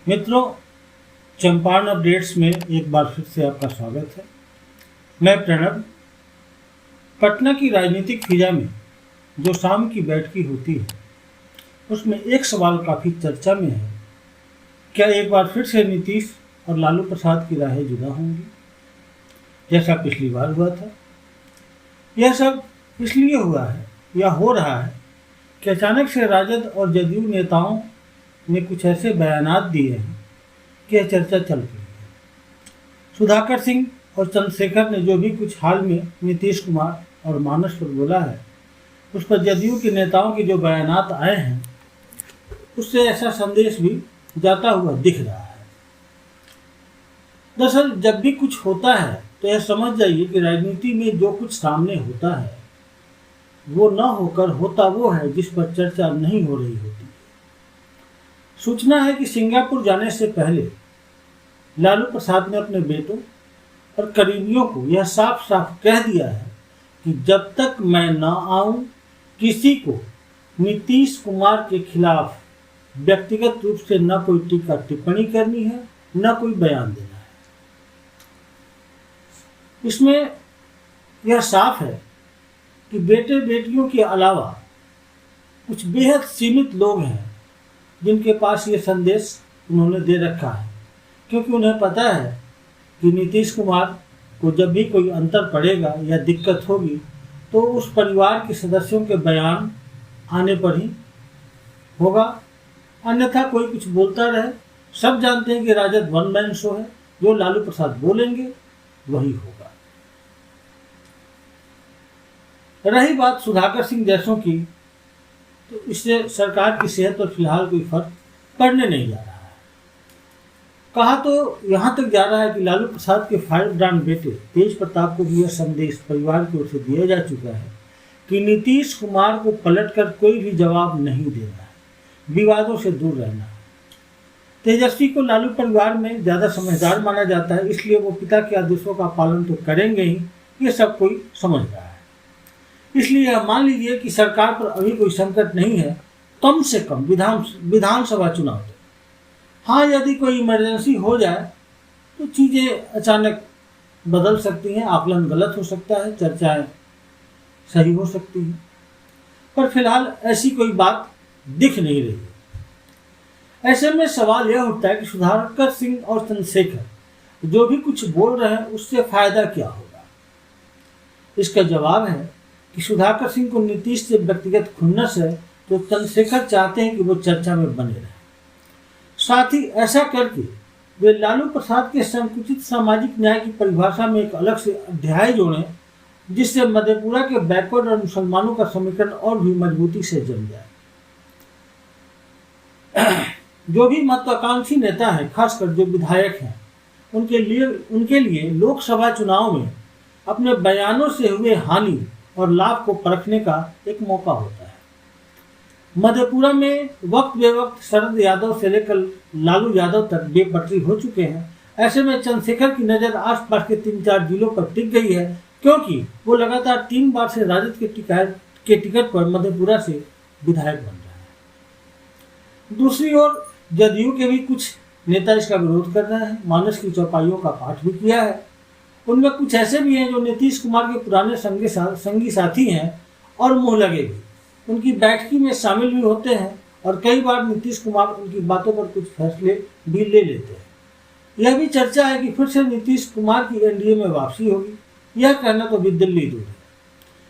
मित्रों, चंपारण अपडेट्स में एक बार फिर से आपका स्वागत है। मैं प्रणब। पटना की राजनीतिक फिजा में जो शाम की बैठकी होती है उसमें एक सवाल काफ़ी चर्चा में है। क्या एक बार फिर से नीतीश और लालू प्रसाद की राहें जुदा होंगी जैसा पिछली बार हुआ था? यह सब इसलिए हुआ है या हो रहा है कि अचानक से राजद और जदयू नेताओं ने कुछ ऐसे बयानात दिए हैं कि यह चर्चा चल रही है। सुधाकर सिंह और चंद्रशेखर ने जो भी कुछ हाल में नीतीश कुमार और मानस पर बोला है, उस पर जदयू के नेताओं के जो बयानात आए हैं, उससे ऐसा संदेश भी जाता हुआ दिख रहा है। दरअसल जब भी कुछ होता है तो यह समझ जाइए कि राजनीति में जो कुछ सामने होता है वो न होकर होता वो है जिस पर चर्चा नहीं हो रही होती है। सूचना है कि सिंगापुर जाने से पहले लालू प्रसाद ने अपने बेटों और करीबियों को यह साफ साफ कह दिया है कि जब तक मैं न आऊं, किसी को नीतीश कुमार के खिलाफ व्यक्तिगत रूप से न कोई टीका टिप्पणी करनी है, न कोई बयान देना है। इसमें यह साफ है कि बेटे बेटियों के अलावा कुछ बेहद सीमित लोग हैं जिनके पास ये संदेश उन्होंने दे रखा है, क्योंकि उन्हें पता है कि नीतीश कुमार को जब भी कोई अंतर पड़ेगा या दिक्कत होगी तो उस परिवार के सदस्यों के बयान आने पर ही होगा, अन्यथा कोई कुछ बोलता रहे। सब जानते हैं कि राजद वन मैन शो है, जो लालू प्रसाद बोलेंगे वही होगा। रही बात सुधाकर सिंह जैसों की, तो इससे सरकार की सेहत पर फिलहाल कोई फर्क पड़ने नहीं जा रहा है। कहा तो यहाँ तक जा रहा है कि लालू प्रसाद के फायर ब्रांड बेटे तेज प्रताप को भी यह संदेश परिवार की ओर से दिया जा चुका है कि नीतीश कुमार को पलटकर कोई भी जवाब नहीं देना है, विवादों से दूर रहना है। तेजस्वी को लालू परिवार में ज़्यादा समझदार माना जाता है, इसलिए वो पिता के आदेशों का पालन तो करेंगे ही, ये सब कोई समझ रहा है। इसलिए यह मान लीजिए कि सरकार पर अभी कोई संकट नहीं है, कम से कम विधानसभा चुनाव तक। हाँ, यदि कोई इमरजेंसी हो जाए तो चीज़ें अचानक बदल सकती हैं, आकलन गलत हो सकता है, चर्चाएं सही हो सकती हैं, पर फिलहाल ऐसी कोई बात दिख नहीं रही है। ऐसे में सवाल यह उठता है कि सुधाकर सिंह और चंद्रशेखर जो भी कुछ बोल रहे हैं उससे फायदा क्या होगा? इसका जवाब है कि सुधाकर सिंह को नीतीश से व्यक्तिगत खुन्नस है, तो चंद्रशेखर चाहते हैं कि वो चर्चा में बने रहें। साथ ही ऐसा करके वे लालू प्रसाद के संकुचित सामाजिक न्याय की परिभाषा में एक अलग से अध्याय जोड़ें, जिससे मधेपुरा के बैकवर्ड और मुसलमानों का समीकरण और भी मजबूती से जम जाए। जो भी महत्वाकांक्षी नेता है, खासकर जो विधायक हैं, उनके लिए लोकसभा चुनाव में अपने बयानों से हुए हानि और लाभ को परखने का एक मौका होता है। मधेपुरा में वक्त बेवक्त शरद यादव से लेकर लालू यादव तक बेपटरी हो चुके हैं। ऐसे में चंद्रशेखर की नज़र आसपास के 3-4 जिलों पर टिक गई है, क्योंकि वो लगातार 3 बार से राजद के टिकट पर मधेपुरा से विधायक बन रहा है। दूसरी ओर जदयू के भी कुछ नेता इसका विरोध कर रहे हैं, मानस की चौपाइयों का पाठ भी किया है। उनमें कुछ ऐसे भी हैं जो नीतीश कुमार के पुराने संगी साथी हैं और मुँह लगे भी, उनकी बैठकी में शामिल भी होते हैं और कई बार नीतीश कुमार उनकी बातों पर कुछ फैसले भी ले लेते हैं। यह भी चर्चा है कि फिर से नीतीश कुमार की एनडीए में वापसी होगी। यह कहना तो भी दिल्ली दूर है,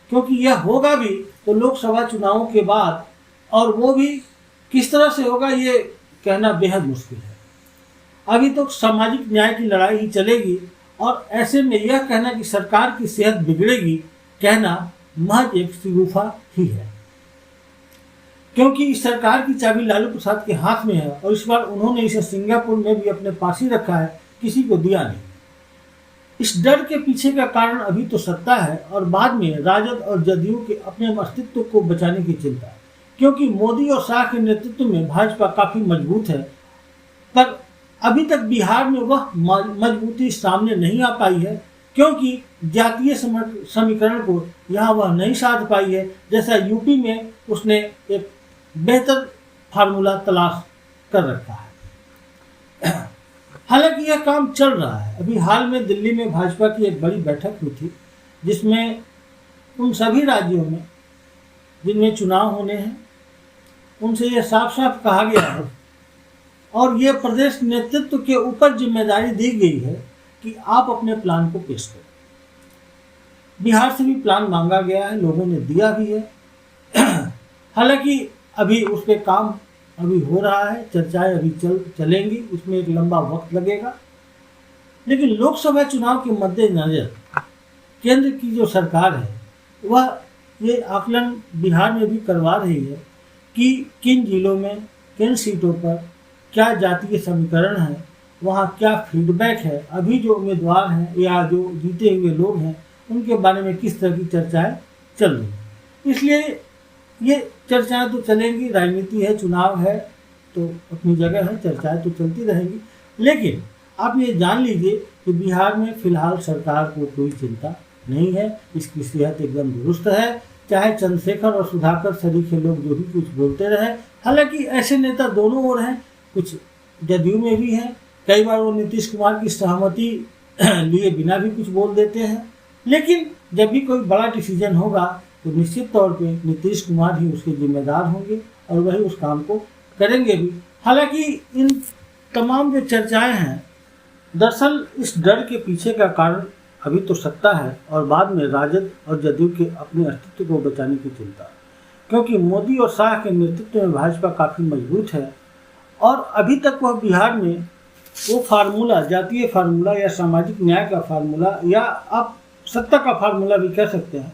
क्योंकि यह होगा भी तो लोकसभा चुनावों के बाद, और वो भी किस तरह से होगा ये कहना बेहद मुश्किल है। अभी तो सामाजिक न्याय की लड़ाई ही चलेगी, और ऐसे में यह कहना कि सरकार की सेहत बिगड़ेगी कहना महज एक शिगुफा ही है, क्योंकि इस सरकार की चाबी लालू प्रसाद के हाथ में है और इस बार उन्होंने इसे सिंगापुर में भी अपने पास ही रखा है, किसी को दिया नहीं। इस डर के पीछे का कारण अभी तो सत्ता है और बाद में राजद और जदयू के अपने अस्तित्व को बचाने की चिंता, क्योंकि मोदी और शाह के नेतृत्व में भाजपा काफी मजबूत है, पर अभी तक बिहार में वह मजबूती सामने नहीं आ पाई है, क्योंकि जातीय समीकरण को यहाँ वह नहीं साध पाई है जैसा यूपी में उसने एक बेहतर फार्मूला तलाश कर रखा है। हालांकि यह काम चल रहा है। अभी हाल में दिल्ली में भाजपा की एक बड़ी बैठक हुई थी, जिसमें उन सभी राज्यों में जिनमें चुनाव होने हैं उनसे यह साफ साफ कहा गया है और ये प्रदेश नेतृत्व के ऊपर जिम्मेदारी दी गई है कि आप अपने प्लान को पेश करें। बिहार से भी प्लान मांगा गया है, लोगों ने दिया भी है। हालांकि अभी उस पर काम अभी हो रहा है, चर्चाएं अभी चलेंगी, उसमें एक लंबा वक्त लगेगा। लेकिन लोकसभा चुनाव के मद्देनजर केंद्र की जो सरकार है वह ये आकलन बिहार में भी करवा रही है कि किन जिलों में, किन सीटों पर क्या जातीय समीकरण है, वहाँ क्या फीडबैक है, अभी जो उम्मीदवार हैं या जो जीते हुए लोग हैं उनके बारे में किस तरह की चर्चाएं चल रही हैं। इसलिए ये चर्चाएं तो चलेंगी, राजनीति है, चुनाव है तो अपनी जगह है, चर्चाएं तो चलती रहेंगी। लेकिन आप ये जान लीजिए कि बिहार में फिलहाल सरकार को कोई चिंता नहीं है, इसकी सेहत एकदम दुरुस्त है। चाहे चंद्रशेखर और सुधाकर सरीखे लोग जो भी कुछ बोलते रहे, हालांकि ऐसे नेता दोनों ओर हैं, कुछ जदयू में भी हैं, कई बार वो नीतीश कुमार की सहमति लिए बिना भी कुछ बोल देते हैं। लेकिन जब भी कोई बड़ा डिसीजन होगा तो निश्चित तौर पे नीतीश कुमार ही उसके जिम्मेदार होंगे और वही उस काम को करेंगे भी। हालांकि इन तमाम जो चर्चाएं हैं, दरअसल इस डर के पीछे का कारण अभी तो सत्ता है और बाद में राजद और जदयू के अपने अस्तित्व को बचाने की चिंता, क्योंकि मोदी और शाह के नेतृत्व में भाजपा काफ़ी मजबूत है और अभी तक वह बिहार में वो फार्मूला, जातीय फार्मूला या सामाजिक न्याय का फार्मूला या आप सत्ता का फार्मूला भी कह सकते हैं,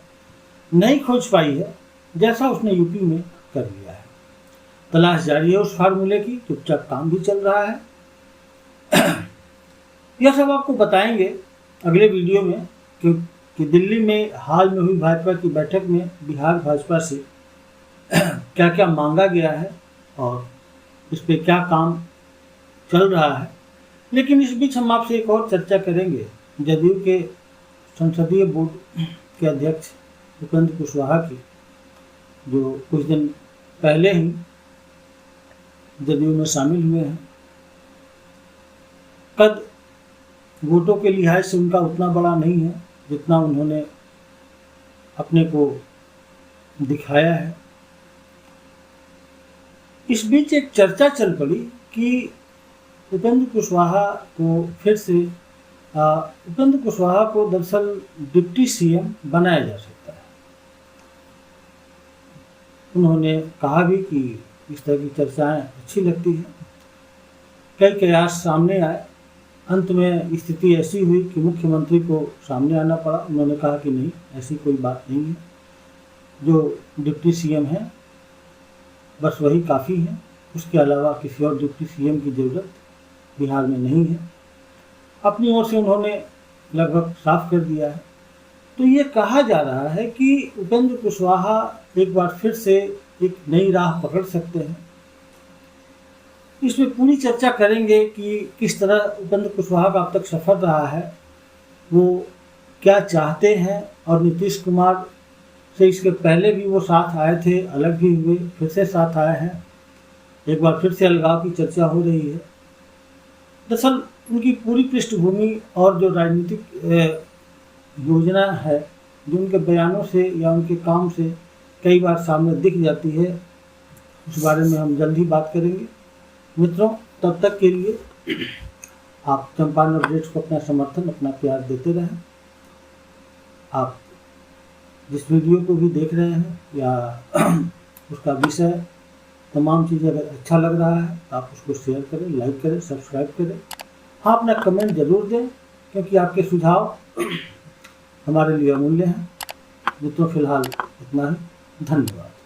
नहीं खोज पाई है जैसा उसने यूपी में कर लिया है। तलाश जारी है उस फार्मूले की, चुपचाप काम भी चल रहा है। यह सब आपको बताएंगे अगले वीडियो में कि दिल्ली में हाल में हुई भाजपा की बैठक में बिहार भाजपा से क्या क्या मांगा गया है और इस पर क्या काम चल रहा है। लेकिन इस बीच हम आपसे एक और चर्चा करेंगे जदयू के संसदीय बोर्ड के अध्यक्ष उपेंद्र कुशवाहा की, जो कुछ दिन पहले ही जदयू में शामिल हुए हैं। कद वोटों के लिहाज से उनका उतना बड़ा नहीं है जितना उन्होंने अपने को दिखाया है। इस बीच एक चर्चा चल पड़ी कि उपेंद्र कुशवाहा को फिर से उपेंद्र कुशवाहा को दरअसल डिप्टी सीएम बनाया जा सकता है। उन्होंने कहा भी कि इस तरह की चर्चाएं अच्छी लगती हैं। कई कयास सामने आए, अंत में स्थिति ऐसी हुई कि मुख्यमंत्री को सामने आना पड़ा। उन्होंने कहा कि नहीं, ऐसी कोई बात नहीं है, जो डिप्टी सीएम है बस वही काफ़ी है, उसके अलावा किसी और डिप्टी सीएम की ज़रूरत बिहार में नहीं है। अपनी ओर से उन्होंने लगभग साफ कर दिया है। तो ये कहा जा रहा है कि उपेंद्र कुशवाहा एक बार फिर से एक नई राह पकड़ सकते हैं। इसमें पूरी चर्चा करेंगे कि किस तरह उपेंद्र कुशवाहा का अब तक सफ़र रहा है, वो क्या चाहते हैं, और नीतीश कुमार से इसके पहले भी वो साथ आए थे, अलग भी हुए, फिर से साथ आए हैं, एक बार फिर से अलगाव की चर्चा हो रही है। दरअसल उनकी पूरी पृष्ठभूमि और जो राजनीतिक योजना है, जो उनके बयानों से या उनके काम से कई बार सामने दिख जाती है, उस बारे में हम जल्द ही बात करेंगे। मित्रों, तब तक के लिए आप चंपारण अपडेट्स को अपना समर्थन, अपना प्यार देते रहें। आप जिस वीडियो को भी देख रहे हैं या उसका विषय, तमाम चीज़ें अगर अच्छा लग रहा है तो आप उसको शेयर करें, लाइक करें, सब्सक्राइब करें। हाँ, अपना कमेंट ज़रूर दें, क्योंकि आपके सुझाव हमारे लिए अमूल्य हैं। मित्रों, फिलहाल इतना ही। धन्यवाद।